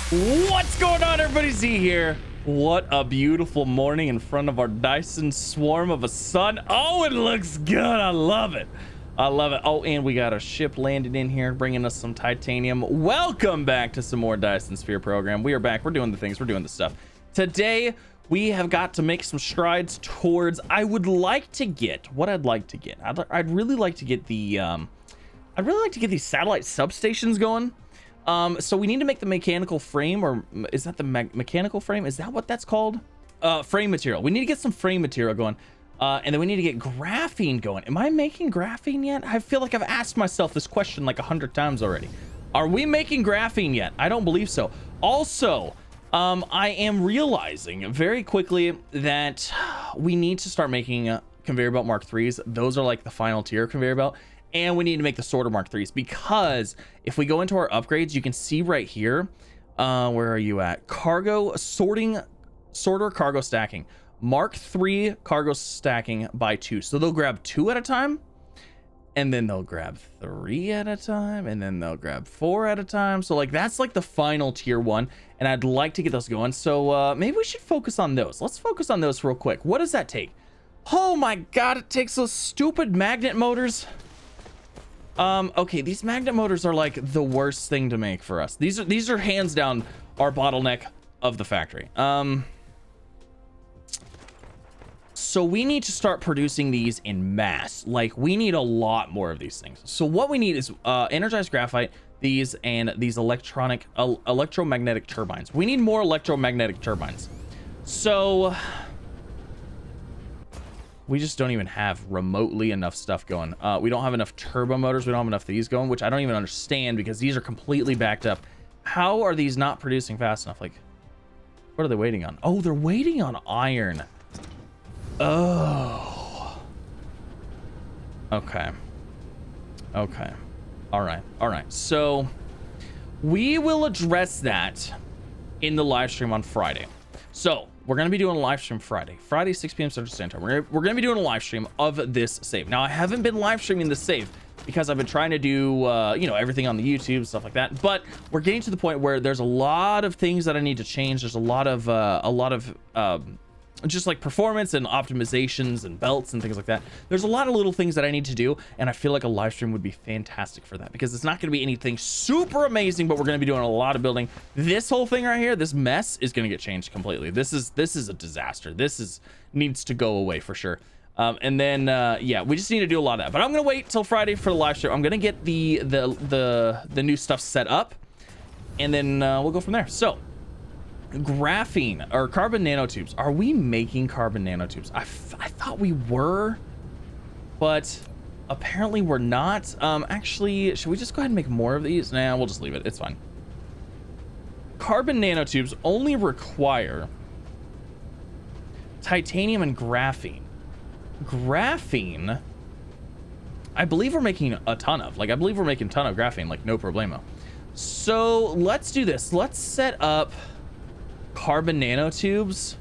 What's going on, everybody? Z here. What a beautiful morning in front of our Dyson swarm of a sun. Oh, it looks good. I love it. I love it. Oh, and we got a ship landed in here, bringing us some titanium. Welcome back to some more Dyson Sphere Program. We are back. We're doing the things. We're doing the stuff. Today, we have got to make some strides towards, I'd really like to get the, I'd really like to get these satellite substations going. So we need to make the mechanical frame, or is that the mechanical frame? Is that what that's called? Frame material. We need to get some frame material going. And then we need to get graphene going. Am I making graphene yet? I feel like I've asked myself this question like 100 times already. Are we making graphene yet? I don't believe so. Also, I am realizing very quickly that we need to start making conveyor belt Mark 3s. Those are like the final tier conveyor belt. And we need to make the sorter Mark 3s, because if we go into our upgrades, you can see right here, where are you at? Cargo sorter cargo stacking. Mark 3 cargo stacking by 2. So they'll grab 2 at a time, and then they'll grab 3 at a time, and then they'll grab 4 at a time. So like that's like the final tier 1, and I'd like to get those going. So maybe we should focus on those. Let's focus on those real quick. What does that take? Oh my god, it takes those stupid magnet motors. Okay, these magnet motors are like the worst thing to make for us. These are hands down our bottleneck of the factory. So we need to start producing these in mass. Like, we need a lot more of these things. So what we need is energized graphite, these, and these electromagnetic turbines. We need more electromagnetic turbines. So we just don't even have remotely enough stuff going. We don't have enough turbo motors. We don't have enough of these going, which I don't even understand, because these are completely backed up. How are these not producing fast enough? Like, what are they waiting on? Oh, they're waiting on iron. Oh. Okay. Okay. All right. All right. So we will address that in the live stream on Friday. So we're going to be doing a live stream Friday, 6 p.m. Central Standard Time. We're going to be doing a live stream of this save. Now, I haven't been live streaming this save because I've been trying to do, you know, everything on the YouTube, stuff like that. But we're getting to the point where there's a lot of things that I need to change. There's a lot of just like performance and optimizations and belts and things like that. There's a lot of little things that I need to do, and I feel like a live stream would be fantastic for that, because it's not going to be anything super amazing, but we're going to be doing a lot of building. This whole thing right here, this mess, is going to get changed completely. This is a disaster. Needs to go away for sure. And then yeah, we just need to do a lot of that. But I'm going to wait till Friday for the live stream. I'm going to get the new stuff set up, and then we'll go from there. So graphene or carbon nanotubes. Are we making carbon nanotubes? I thought we were, but apparently we're not. Actually, should we just go ahead and make more of these? Nah, we'll just leave it. It's fine. Carbon nanotubes only require titanium and graphene. Graphene, I believe we're making a ton of. Like, I believe we're making a ton of graphene, like no problemo. So let's do this. Let's set up carbon nanotubes.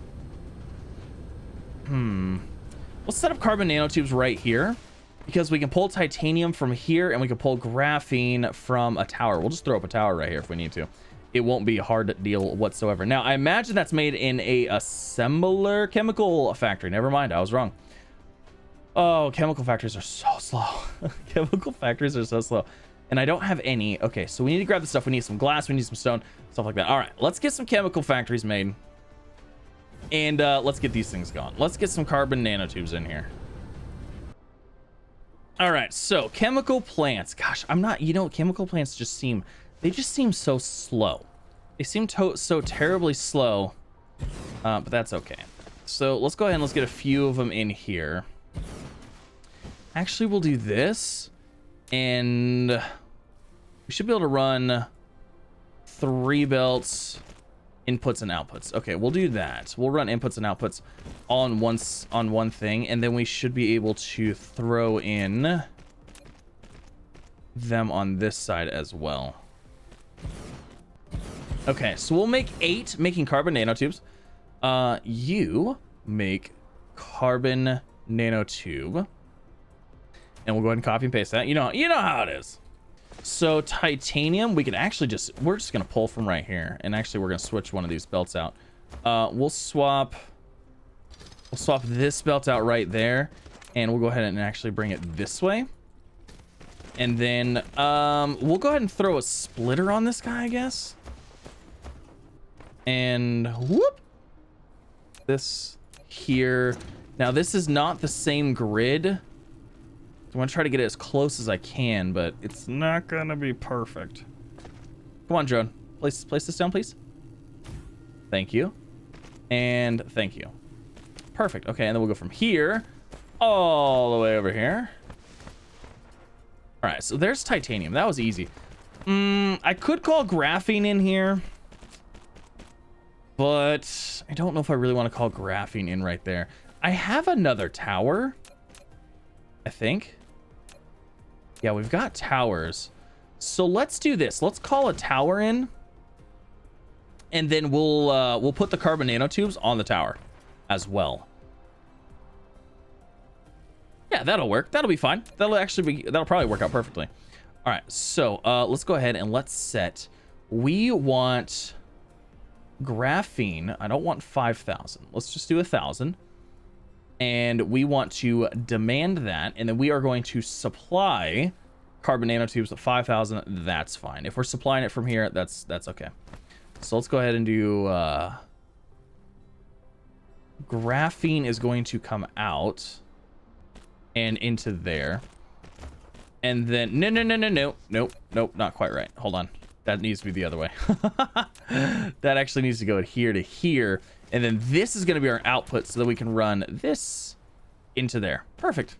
Let's set up carbon nanotubes right here, because we can pull titanium from here, and we can pull graphene from a tower. We'll just throw up a tower right here if we need to. It won't be a hard deal whatsoever. Now, I imagine that's made in a assembler chemical factory. Never mind, I was wrong. Oh, chemical factories are so slow. Chemical factories are so slow. And I don't have any. Okay, so we need to grab the stuff. We need some glass, we need some stone, stuff like that. All right, let's get some chemical factories made, and let's get these things going. Let's get some carbon nanotubes in here. All right, so chemical plants. Gosh, I'm not, you know, chemical plants just seem so slow. They seem so terribly slow, but that's okay. So let's go ahead and let's get a few of them in here. Actually, we'll do this, and we should be able to run 3 belts, inputs and outputs. Okay, we'll do that. We'll run inputs and outputs all on one thing, and then we should be able to throw in them on this side as well. Okay, so we'll make 8 making carbon nanotubes. You make carbon nanotube. And we'll go ahead and copy and paste that. You know how it is. So titanium, we could actually we're just gonna pull from right here, and actually we're gonna switch one of these belts out. We'll swap this belt out right there, and we'll go ahead and actually bring it this way. And then we'll go ahead and throw a splitter on this guy, I guess. And whoop, this here. Now this is not the same grid. I'm gonna try to get it as close as I can, but it's not gonna be perfect. Come on, drone. Place this down, please. Thank you. And thank you. Perfect. Okay, and then we'll go from here all the way over here. All right, so there's titanium. That was easy. I could call graphene in here, but I don't know if I really want to call graphene in right there. I have another tower, I think. Yeah, we've got towers. So let's do this. Let's call a tower in, and then we'll put the carbon nanotubes on the tower as well. Yeah, that'll work. That'll be fine. That'll probably work out perfectly. All right, so let's go ahead and let's set. We want graphene. I don't want 5,000. Let's just do 1,000. And we want to demand that, and then we are going to supply carbon nanotubes at 5,000. That's fine. If we're supplying it from here, that's okay. So let's go ahead and do graphene is going to come out and into there. And then nope, not quite right. Hold on. That needs to be the other way. That actually needs to go here to here. And then this is going to be our output so that we can run this into there. Perfect.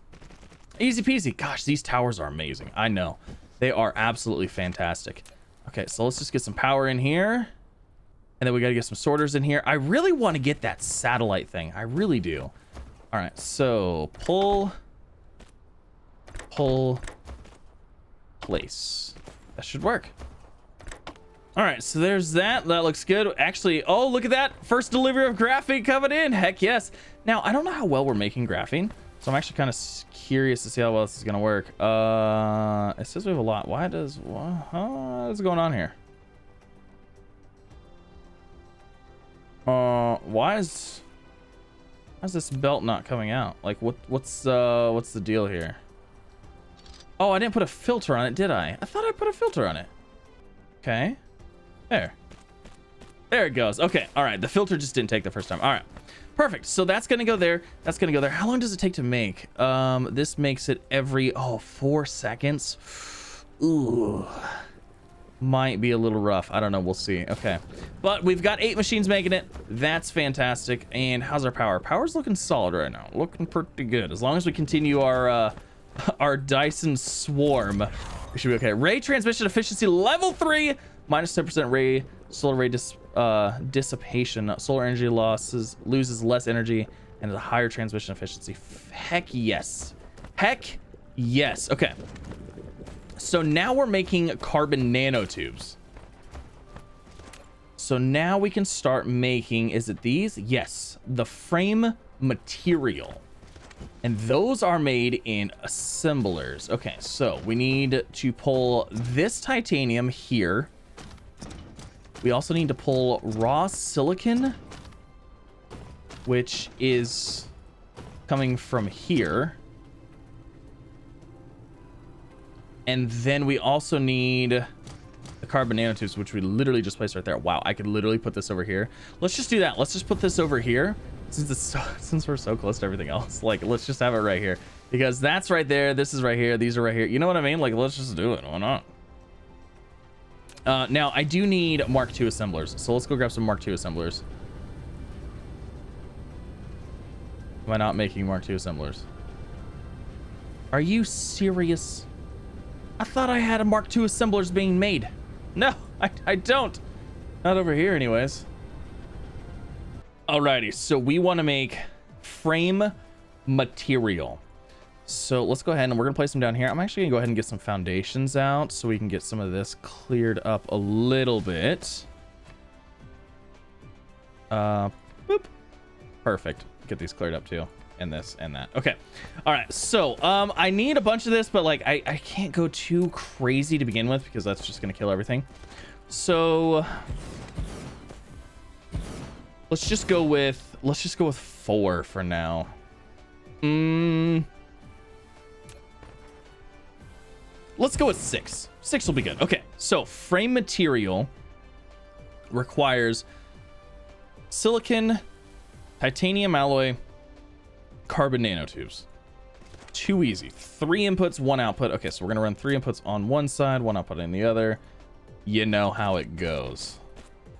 Easy peasy. Gosh, these towers are amazing. I know. They are absolutely fantastic. Okay, so let's just get some power in here. And then we got to get some sorters in here. I really want to get that satellite thing. I really do. All right, so pull, place. That should work. All right, so there's that. That looks good. Actually, oh, look at that. First delivery of graphene coming in. Heck yes. Now, I don't know how well we're making graphene, so I'm actually kind of curious to see how well this is going to work. It says we have a lot. What is going on here? Why is this belt not coming out? Like, what's the deal here? Oh, I didn't put a filter on it, did I? I thought I put a filter on it. Okay. There it goes. Okay, all right, the filter just didn't take the first time. All right, perfect. So that's gonna go there. That's gonna go there. How long does it take to make? This makes it every 4 seconds. Ooh, might be a little rough. I don't know, we'll see. Okay, but we've got 8 machines making it. That's fantastic. And how's our power? Power's looking solid right now, looking pretty good. As long as we continue our Dyson swarm, we should be okay. Ray transmission efficiency level 3, minus 10% ray, solar ray dissipation. Solar energy loses less energy and has a higher transmission efficiency. Heck yes. Heck yes. Okay. So now we're making carbon nanotubes. So now we can start making, is it these? Yes, the frame material. And those are made in assemblers. Okay, so we need to pull this titanium here. We also need to pull raw silicon, which is coming from here. And then we also need the carbon nanotubes, which we literally just placed right there. Wow, I could literally put this over here. Let's just do that. Let's just put this over here. Since we're so close to everything else, like, let's just have it right here, because that's right there, this is right here, these are right here. You know what I mean? Like, let's just do it. Why not? Now I do need Mark II assemblers, so let's go grab some Mark II assemblers. Am I not making Mark II assemblers? Are you serious? I thought I had a Mark II assemblers being made. No, I don't. Not over here anyways. Alrighty, so we want to make frame material. So let's go ahead and we're gonna place them down here. I'm actually gonna go ahead and get some foundations out so we can get some of this cleared up a little bit. Boop. Perfect. get these cleared up too. And this and that. Okay. All right. So, I need a bunch of this, but like I can't go too crazy to begin with because that's just going to kill everything. So let's just go with 4 for now. Let's go with 6. 6 will be good. Okay. So, frame material requires silicon, titanium alloy, carbon nanotubes. Too easy. 3 inputs, 1 output. Okay, so we're gonna run 3 inputs on one side, 1 output on the other. You know how it goes.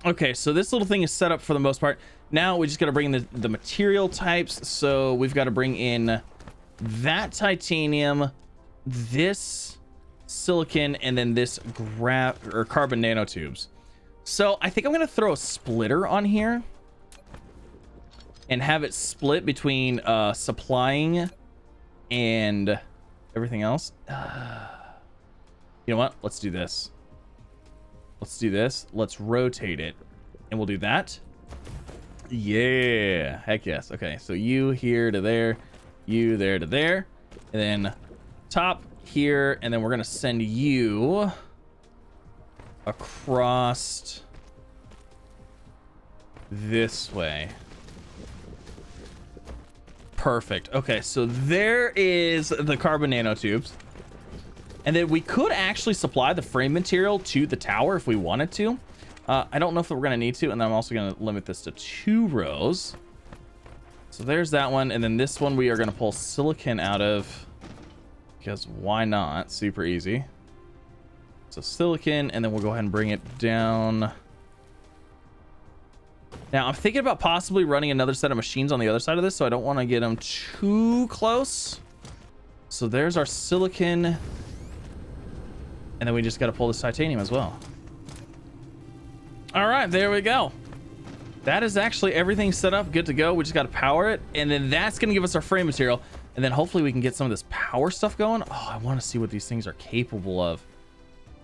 Okay, so this little thing is set up for the most part. Now we just gotta bring in the material types. So we've got to bring in that titanium, this silicon, and then this carbon nanotubes. So I think I'm gonna throw a splitter on here and have it split between supplying and everything else. You know what? Let's do this. Let's rotate it. And we'll do that. Yeah. Heck yes. Okay, so you here to there. You there to there. And then top here. And then we're going to send you across this way. Perfect. Okay, so there is the carbon nanotubes. And then we could actually supply the frame material to the tower if we wanted to. I don't know if we're going to need to. And then I'm also going to limit this to 2 rows. So there's that one. And then this one we are going to pull silicon out of. Because why not? Super easy. So silicon. And then we'll go ahead and bring it down. Now, I'm thinking about possibly running another set of machines on the other side of this, so I don't want to get them too close. So there's our silicon. And then we just got to pull this titanium as well. All right, there we go. That is actually everything set up, good to go. We just got to power it, and then that's going to give us our frame material. And then hopefully we can get some of this power stuff going. Oh, I want to see what these things are capable of.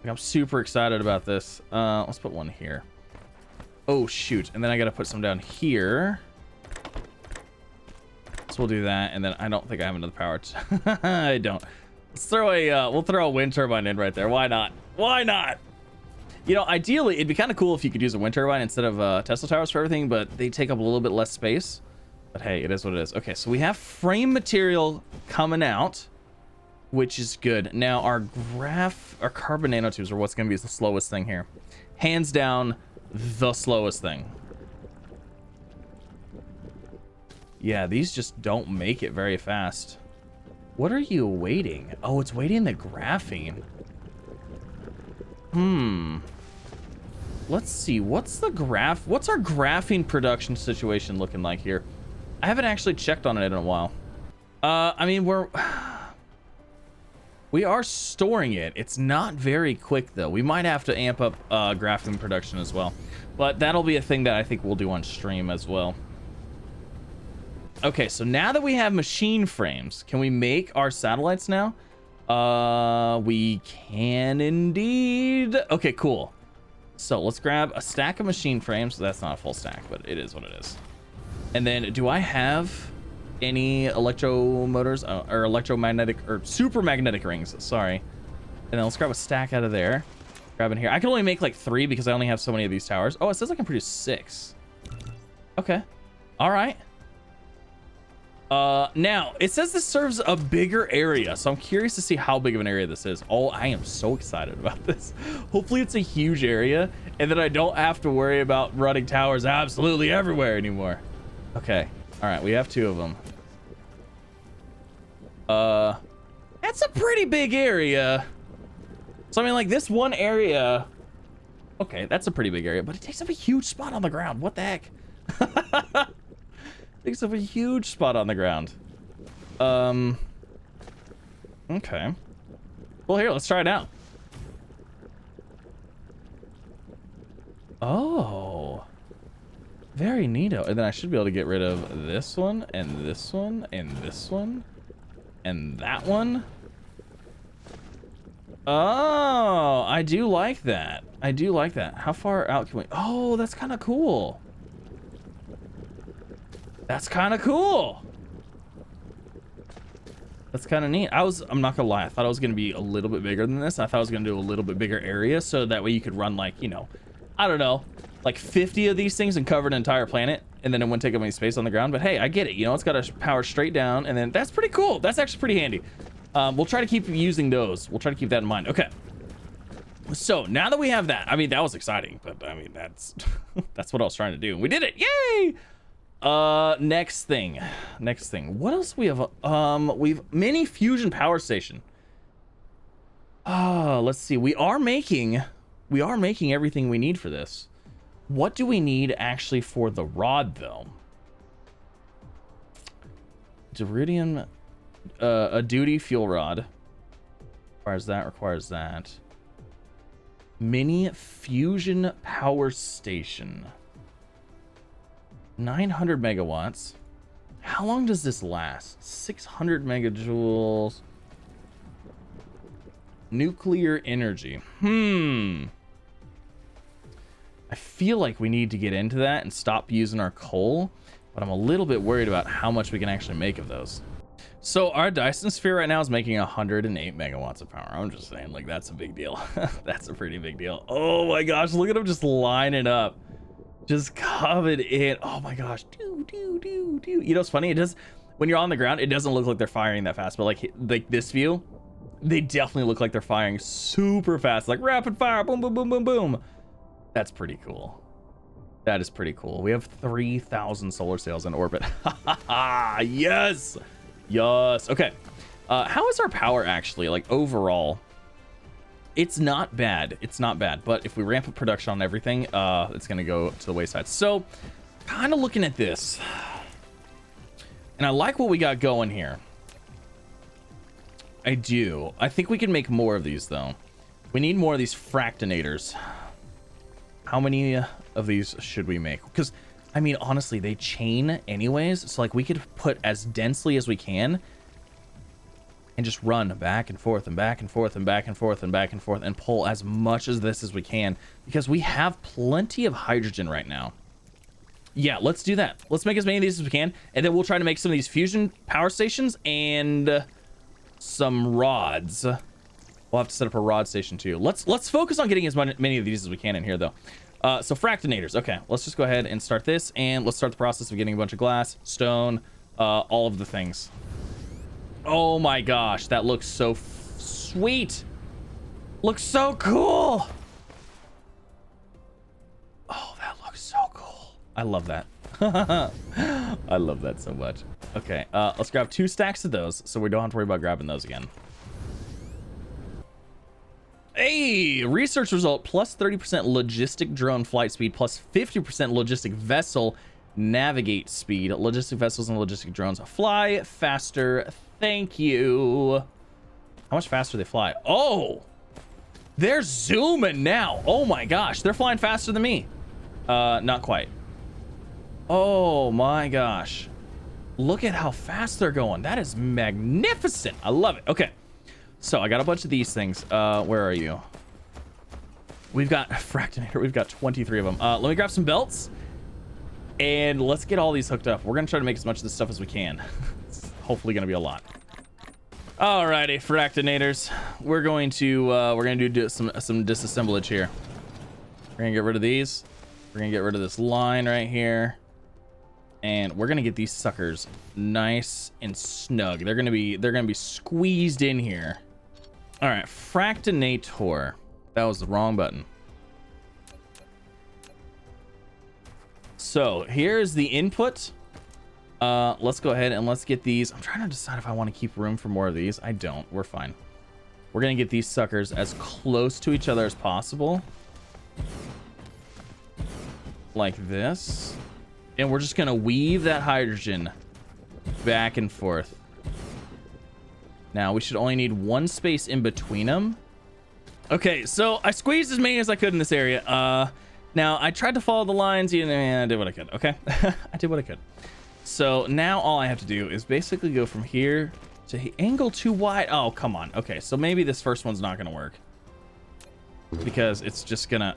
Like, I'm super excited about this. Let's put one here. Oh, shoot. And then I got to put some down here. So we'll do that. And then I don't think I have another power. I don't. Let's throw we'll throw a wind turbine in right there. Why not? Why not? You know, ideally, it'd be kind of cool if you could use a wind turbine instead of Tesla towers for everything, but they take up a little bit less space. But hey, it is what it is. Okay, so we have frame material coming out, which is good. Now, our carbon nanotubes are what's going to be the slowest thing here. Hands down, the slowest thing. Yeah, these just don't make it very fast. What are you awaiting? Oh, it's waiting the graphene. Let's see. What's our graphene production situation looking like here? I haven't actually checked on it in a while. I mean, we are storing it. It's not very quick though. We might have to amp up graphene production as well, but that'll be a thing that I think we'll do on stream as well. Okay, so now that we have machine frames, can we make our satellites now? We can indeed. Okay, cool. So let's grab a stack of machine frames. That's not a full stack, but it is what it is. And then do I have any electromotors or electromagnetic or super magnetic rings? Sorry. And then let's grab a stack out of there. Grab in here. I can only make like 3 because I only have so many of these towers. Oh, it says I can produce 6. Okay. All right. Now it says this serves a bigger area, so I'm curious to see how big of an area this is. Oh, I am so excited about this. Hopefully it's a huge area and that I don't have to worry about running towers absolutely everywhere anymore. Okay. All right. We have 2 of them. That's a pretty big area. So I mean, like this one area. Okay. That's a pretty big area, but it takes up a huge spot on the ground. What the heck? Takes up a huge spot on the ground. Okay. Well, here, let's try it out. Oh. Very neato. And then I should be able to get rid of this one, and this one, and this one, and that one. Oh, I do like that. I do like that. How far out can we... Oh, that's kind of cool. That's kind of cool. That's kind of neat. I'm not gonna lie, I thought I was gonna be a little bit bigger than this. I thought I was gonna do a little bit bigger area, so that way you could run like, you know, I don't know, like 50 of these things and cover an entire planet, and then it wouldn't take up any space on the ground. But hey, I get it. You know, it's got to power straight down, and then that's pretty cool. That's actually pretty handy. We'll try to keep using those. We'll try to keep that in mind. Okay. So now that we have that, I mean, that was exciting, but I mean, that's that's what I was trying to do. We did it. Yay! Next thing. What else we have? We've mini fusion power station. Let's see. We are making everything we need for this. What do we need actually for the rod though? Deridium, a duty fuel rod. Requires that. Mini fusion power station. 900 megawatts. How long does this last? 600 megajoules. Nuclear energy. I feel like we need to get into that and stop using our coal, but I'm a little bit worried about how much we can actually make of those. So our Dyson Sphere right now is making 108 megawatts of power. I'm just saying, like, that's a big deal. That's a pretty big deal. Oh my gosh, look at them just lining up. Just covered in. Oh my gosh. You know what's funny? It does, when you're on the ground, it doesn't look like they're firing that fast, but like this view, they definitely look like they're firing super fast, like rapid fire, boom, boom, boom, boom, boom. That's pretty cool. That is pretty cool. We have 3,000 solar sails in orbit. Yes. Yes. Okay. How is our power actually, like, overall? It's not bad. It's not bad. But if we ramp up production on everything, it's going to go to the wayside. So, kind of looking at this. And I like what we got going here. I do. I think we can make more of these, though. We need more of these fractinators. How many of these should we make? Because, I mean, honestly, they chain anyways. So, like, we could put as densely as we can and just run back and forth and back and forth and back and forth and back and forth and pull as much of this as we can, because we have plenty of hydrogen right now. Yeah, let's do that. Let's make as many of these as we can, and then we'll try to make some of these fusion power stations and some rods. We'll have to set up a rod station too. Let's focus on getting as many of these as we can in here, though. So fractinators. Okay, let's just go ahead and start this, and let's start the process of getting a bunch of glass, stone, all of the things. Oh my gosh, that looks so sweet. Looks so cool. Oh, that looks so cool. I love that. I love that so much. Okay, let's grab 2 stacks of those so we don't have to worry about grabbing those again. Hey, research result, plus 30% logistic drone flight speed, plus 50% logistic vessel navigate speed. Logistic vessels and logistic drones fly faster. Thank you. How much faster they fly? Oh, they're zooming now. Oh my gosh, they're flying faster than me. Not quite. Oh my gosh. Look at how fast they're going. That is magnificent. I love it. Okay. So I got a bunch of these things. Where are you? We've got fractinator. We've got 23 of them. Let me grab some belts and let's get all these hooked up. We're going to try to make as much of this stuff as we can. It's hopefully going to be a lot. Alrighty, fractinators. We're going to do some disassemblage here. We're going to get rid of these. We're going to get rid of this line right here. And we're going to get these suckers nice and snug. They're going to be squeezed in here. All right, fractinator. That was the wrong button. So here's the input. Let's go ahead and let's get these. I'm trying to decide if I want to keep room for more of these. I don't. We're fine. We're going to get these suckers as close to each other as possible. Like this. And we're just going to weave that hydrogen back and forth. Now, we should only need 1 space in between them. Okay, so I squeezed as many as I could in this area. Now, I tried to follow the lines. You know, I did what I could, okay? I did what I could. So now all I have to do is basically go from here to angle too wide. Oh, come on. Okay, so maybe this first one's not going to work. Because it's just going to...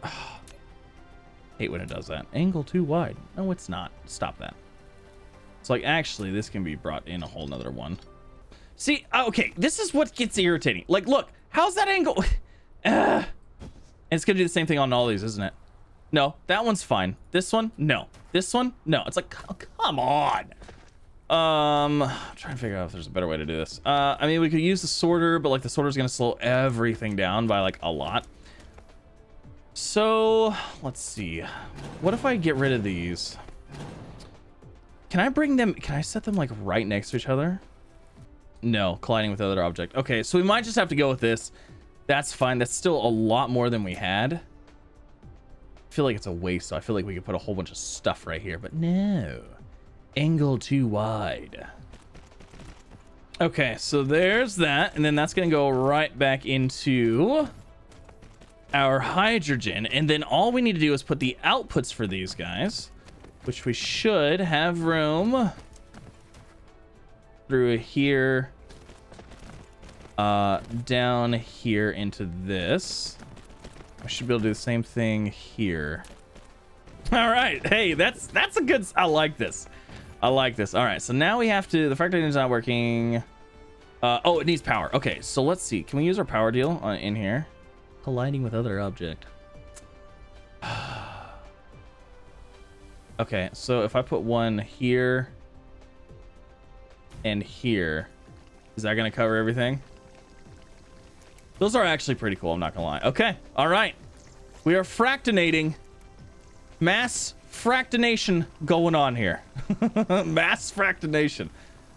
hate when it does that. Angle too wide. No, it's not. Stop that. So like, actually, this can be brought in a whole nother one. See, okay, this is what gets irritating. Like, look, how's that angle? And it's gonna do the same thing on all these, isn't it? No, that one's fine. This one, no. This one, no. It's like, oh, come on. I'm trying to figure out if there's a better way to do this. I mean, we could use the sorter, but like the sorter's gonna slow everything down by like a lot. So let's see. What if I get rid of these? Can I bring them? Can I set them like right next to each other? No, colliding with other object. Okay, so we might just have to go with this. That's fine. That's still a lot more than we had. I feel like it's a waste. So I feel like we could put a whole bunch of stuff right here, but no. Angle too wide. Okay, so there's that, and then that's gonna go right back into our hydrogen, and then all we need to do is put the outputs for these guys, which we should have room through here, down here into this. I should be able to do the same thing here. All right, hey, that's a good. I like this. I like this. All right, so now we have to. The fractal engine's not working. Oh, it needs power. Okay, so let's see. Can we use our power deal in here? Colliding with other object. Okay, so if I put one here and here, is that gonna cover everything? Those are actually pretty cool, I'm not gonna lie. Okay, all right. We are fractinating. Mass fractination going on here. Mass fractination.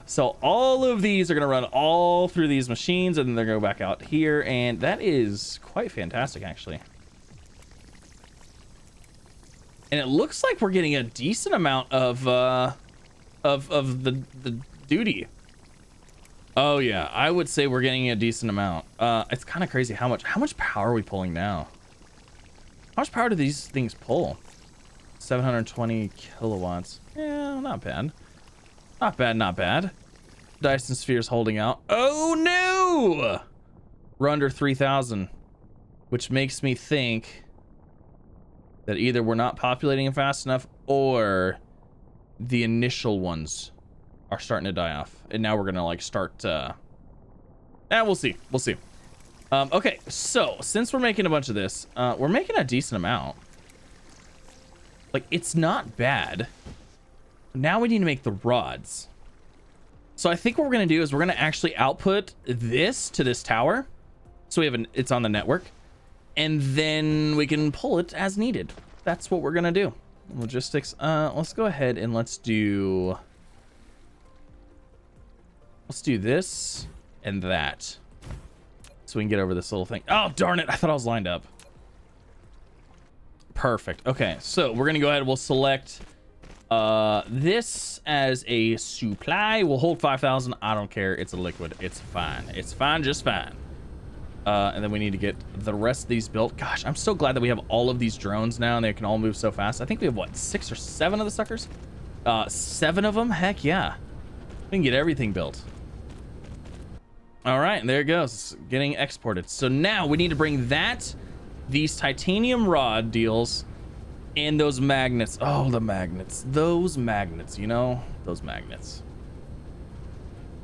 So all of these are gonna run all through these machines, and then they're gonna go back out here, and that is quite fantastic, actually. And it looks like we're getting a decent amount of the duty. Oh yeah, I would say we're getting a decent amount. It's kind of crazy how much power are we pulling now? How much power do these things pull? 720 kilowatts. Yeah, not bad. Not bad, not bad. Dyson Sphere's holding out. Oh no! We're under 3,000, which makes me think that either we're not populating it fast enough, or the initial ones are starting to die off, and now we're gonna like start. We'll see. We'll see. Okay, so since we're making a bunch of this, we're making a decent amount. Like, it's not bad. Now we need to make the rods. So I think what we're gonna do is we're gonna actually output this to this tower, so we have it's on the network, and then we can pull it as needed. That's what we're gonna do. Logistics. Let's go ahead and let's do this and that, so we can get over this little thing. Oh darn it! I thought I was lined up. Perfect. Okay, so we're gonna go ahead. We'll select this as a supply. We'll hold 5,000. I don't care. It's a liquid. It's fine. It's fine, just fine. And then we need to get the rest of these built. Gosh, I'm so glad that we have all of these drones now, and they can all move so fast. I think we have, what, 6 or 7 of the suckers? 7 of them? Heck yeah. We can get everything built. All right, there it goes. Getting exported. So now we need to bring that, these titanium rod deals, and those magnets. Oh, the magnets. Those magnets, you know? Those magnets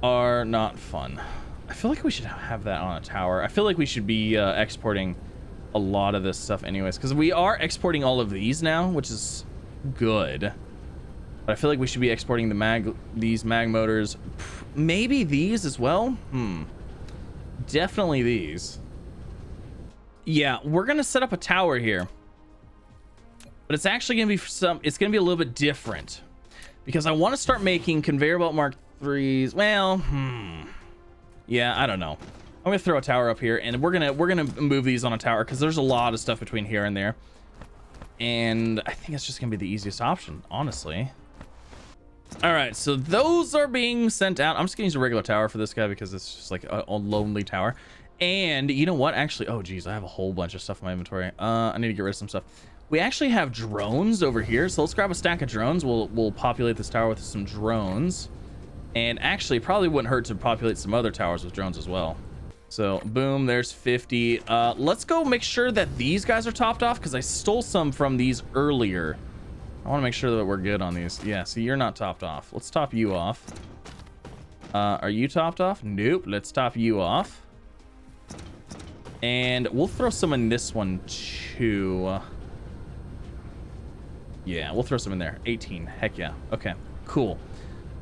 are not fun. I feel like we should have that on a tower. I feel like we should be exporting a lot of this stuff anyways, because we are exporting all of these now, which is good. But I feel like we should be exporting these mag motors. Maybe these as well? Definitely these. Yeah, we're gonna set up a tower here. But it's actually gonna be it's gonna be a little bit different, because I want to start making conveyor belt Mark 3s. Well, yeah, I don't know. I'm gonna throw a tower up here, and we're gonna move these on a tower, because there's a lot of stuff between here and there, and I think it's just gonna be the easiest option, honestly. All right, so those are being sent out. I'm just gonna use a regular tower for this guy, because it's just like a lonely tower. And you know what? Actually, oh geez, I have a whole bunch of stuff in my inventory. I need to get rid of some stuff. We actually have drones over here, so let's grab a stack of drones. We'll populate this tower with some drones. And actually, probably wouldn't hurt to populate some other towers with drones as well. So boom, there's 50. Let's go make sure that these guys are topped off, because I stole some from these earlier. I want to make sure that we're good on these. Yeah, see, you're not topped off. Let's top you off. Are you topped off? Nope. Let's top you off. And we'll throw some in this one too. Yeah, we'll throw some in there. 18. Heck yeah. Okay, cool.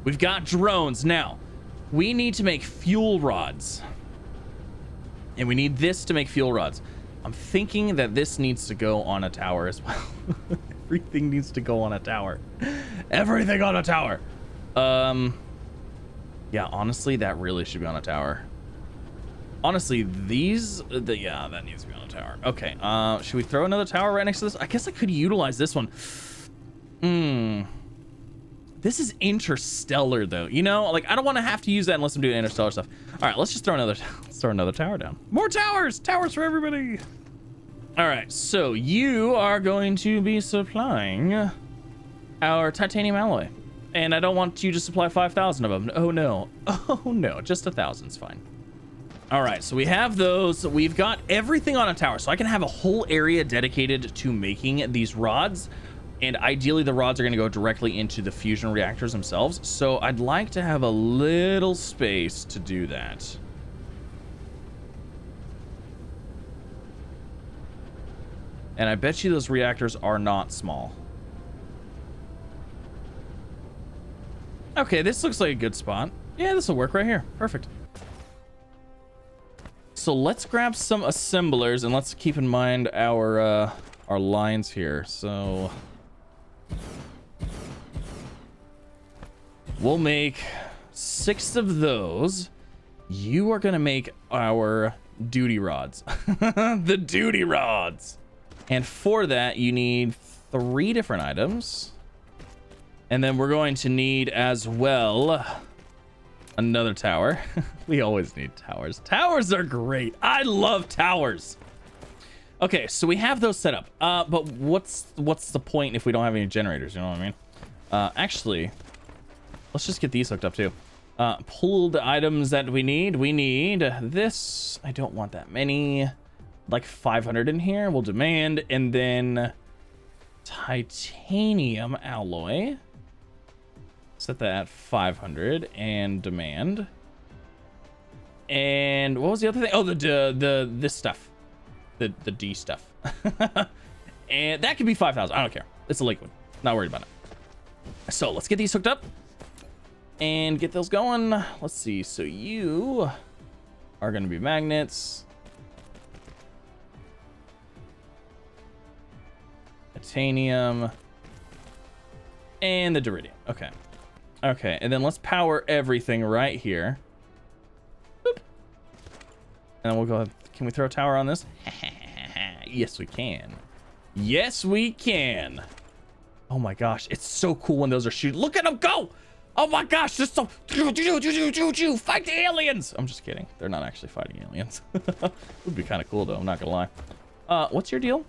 We've got drones. Now, we need to make fuel rods. And we need this to make fuel rods. I'm thinking that this needs to go on a tower as well. Everything needs to go on a tower. Everything on a tower. Yeah, honestly, that really should be on a tower. Honestly, yeah, that needs to be on a tower. Okay, should we throw another tower right next to this? I guess I could utilize this one. This is interstellar, though. You know, like, I don't want to have to use that unless I'm doing interstellar stuff. All right, let's just throw another tower down. More towers! Towers for everybody! All right, so you are going to be supplying our titanium alloy. And I don't want you to supply 5,000 of them. Oh, no. Oh, no. Just 1,000's fine. All right, so we have those. We've got everything on a tower, so I can have a whole area dedicated to making these rods. And ideally, the rods are going to go directly into the fusion reactors themselves. So I'd like to have a little space to do that. And I bet you those reactors are not small. Okay, this looks like a good spot. Yeah, this will work right here. Perfect. So let's grab some assemblers and let's keep in mind our lines here. So we'll make 6 of those. You are gonna make our duty rods. The duty rods. And for that, you need 3 different items. And then we're going to need as well another tower. We always need towers. Towers are great. I love towers. Okay, so we have those set up. But what's the point if we don't have any generators? You know what I mean? Actually, let's just get these hooked up too. Pull the items that we need. We need this. I don't want that many. Like 500 in here. We'll demand. And then titanium alloy. Set that at 500 and demand. And what was the other thing? Oh, this stuff. The D stuff. And that could be 5,000. I don't care. It's a liquid. Not worried about it. So let's get these hooked up and get those going. Let's see. So you are going to be magnets. Titanium. And the deridium. Okay. Okay, and then let's power everything right here. Boop. And then we'll go ahead. Can we throw a tower on this? Yes, we can. Yes, we can. Oh my gosh, it's so cool when those are shooting. Look at them go! Oh my gosh, this is so... Fight the aliens! I'm just kidding. They're not actually fighting aliens. Would be kind of cool, though. I'm not gonna lie. What's your deal?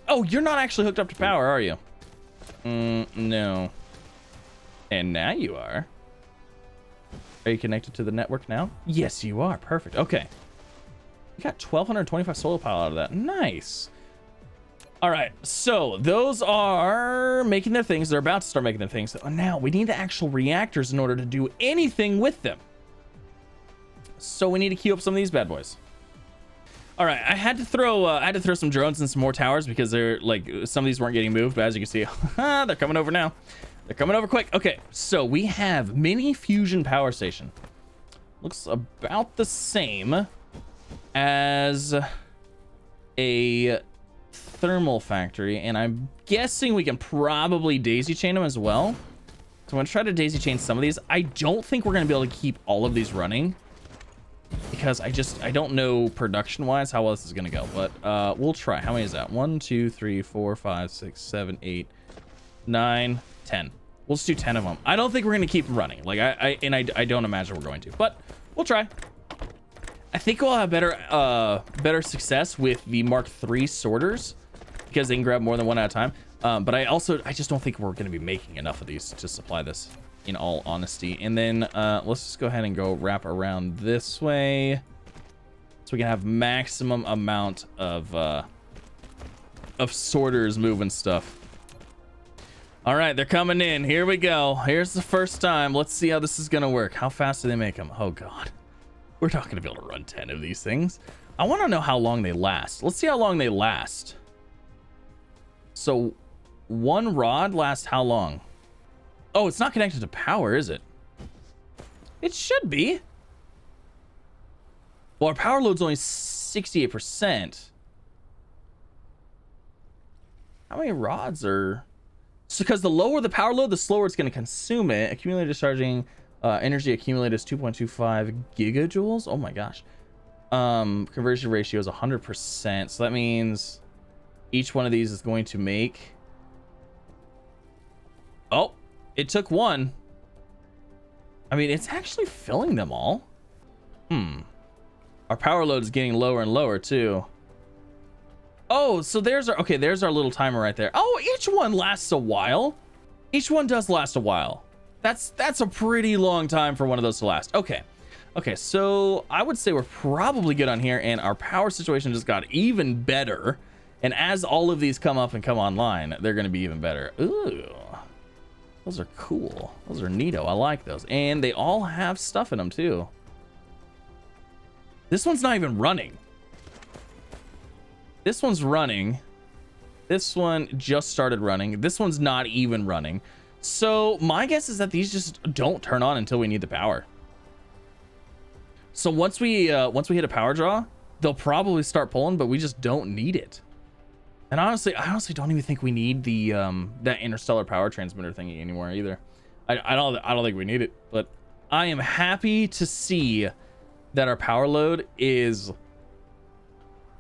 Oh, you're not actually hooked up to power, are you? No. And now you are. Are you connected to the network now? Yes, you are. Perfect. Okay. You got 1,225 solar power out of that. Nice. All right. So those are making their things. They're about to start making their things. Now we need the actual reactors in order to do anything with them. So we need to queue up some of these bad boys. All right. I had to throw some drones and some more towers because they're like some of these weren't getting moved. But as you can see, they're coming over now. They're coming over quick. Okay, so we have mini fusion power station. Looks about the same as a thermal factory, and I'm guessing we can probably daisy chain them as well. So I'm gonna try to daisy chain some of these. I don't think we're gonna be able to keep all of these running because I don't know production wise how well this is gonna go, but we'll try. How many is that? 1, 2, 3, 4, 5, 6, 7, 8, 9, 10. We'll just do 10 of them. I don't think we're gonna keep running. Like I don't imagine we're going to, but we'll try. I think we'll have better success with the Mark III sorters because they can grab more than one at a time. But I just don't think we're gonna be making enough of these to supply this, in all honesty. And then let's just go ahead and go wrap around this way so we can have maximum amount of sorters moving stuff. All right, they're coming in. Here we go. Here's the first time. Let's see how this is gonna work. How fast do they make them? Oh god, we're not gonna be able to run 10 of these things. I want to know how long they last. Let's see how long they last. So one rod lasts how long? Oh, it's not connected to power, is it? It should be. Well, our power load's only 68%. How many rods are... So because the lower the power load, the slower it's going to consume it. Accumulated discharging energy accumulated is 2.25 gigajoules. Oh my gosh. Conversion ratio is 100%. So that means each one of these is going to make... Oh, it took one. I mean, it's actually filling them all. Our power load is getting lower and lower too. Oh, so there's our... Okay, there's our little timer right there. Oh, each one lasts a while. Each one does last a while. That's a pretty long time for one of those to last. Okay. Okay, so I would say we're probably good on here, and our power situation just got even better. And as all of these come up and come online, they're going to be even better. Ooh. Those are cool. Those are neato. I like those. And they all have stuff in them too. This one's not even running. This one's running. This one just started running. This one's not even running. So my guess is that these just don't turn on until we need the power. So once we hit a power draw, they'll probably start pulling, but we just don't need it. And honestly, I honestly don't even think we need the that interstellar power transmitter thingy anymore either. I don't think we need it, but I am happy to see that our power load is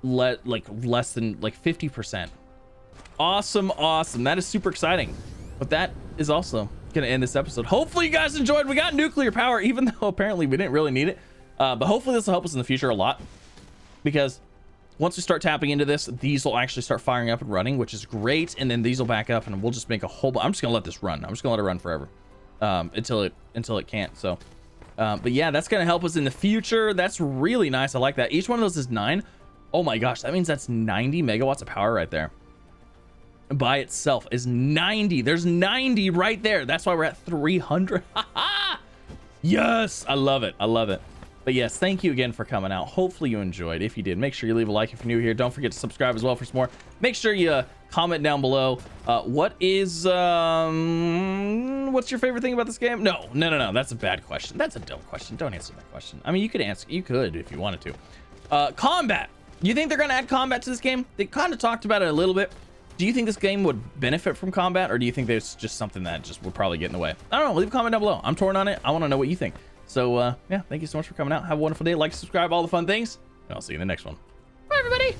less than 50%. Awesome. That is super exciting. But that is also gonna end this episode. Hopefully you guys enjoyed. We got nuclear power, even though apparently we didn't really need it. But hopefully this will help us in the future a lot, because once we start tapping into this, these will actually start firing up and running, which is great. And then these will back up, and we'll just make a whole... I'm just gonna let this run. I'm just gonna let it run forever until it can't. So but yeah, that's gonna help us in the future. That's really nice. I like that. Each one of those is 9. Oh my gosh, that means that's 90 megawatts of power right there. By itself is 90. There's 90 right there. That's why we're at 300. Yes, I love it. But yes, thank you again for coming out. Hopefully you enjoyed. If you did, make sure you leave a like if you're new here. Don't forget to subscribe as well for some more. Make sure you comment down below. What's your favorite thing about this game? No. That's a bad question. That's a dumb question. Don't answer that question. I mean, you could answer. You could if you wanted to. Combat. You think they're going to add combat to this game? They kind of talked about it a little bit. Do you think this game would benefit from combat, or do you think there's just something that just would probably get in the way? I don't know. Leave a comment down below. I'm torn on it. I want to know what you think. So yeah, thank you so much for coming out. Have a wonderful day. Like, subscribe, all the fun things, and I'll see you in the next one. Bye, everybody.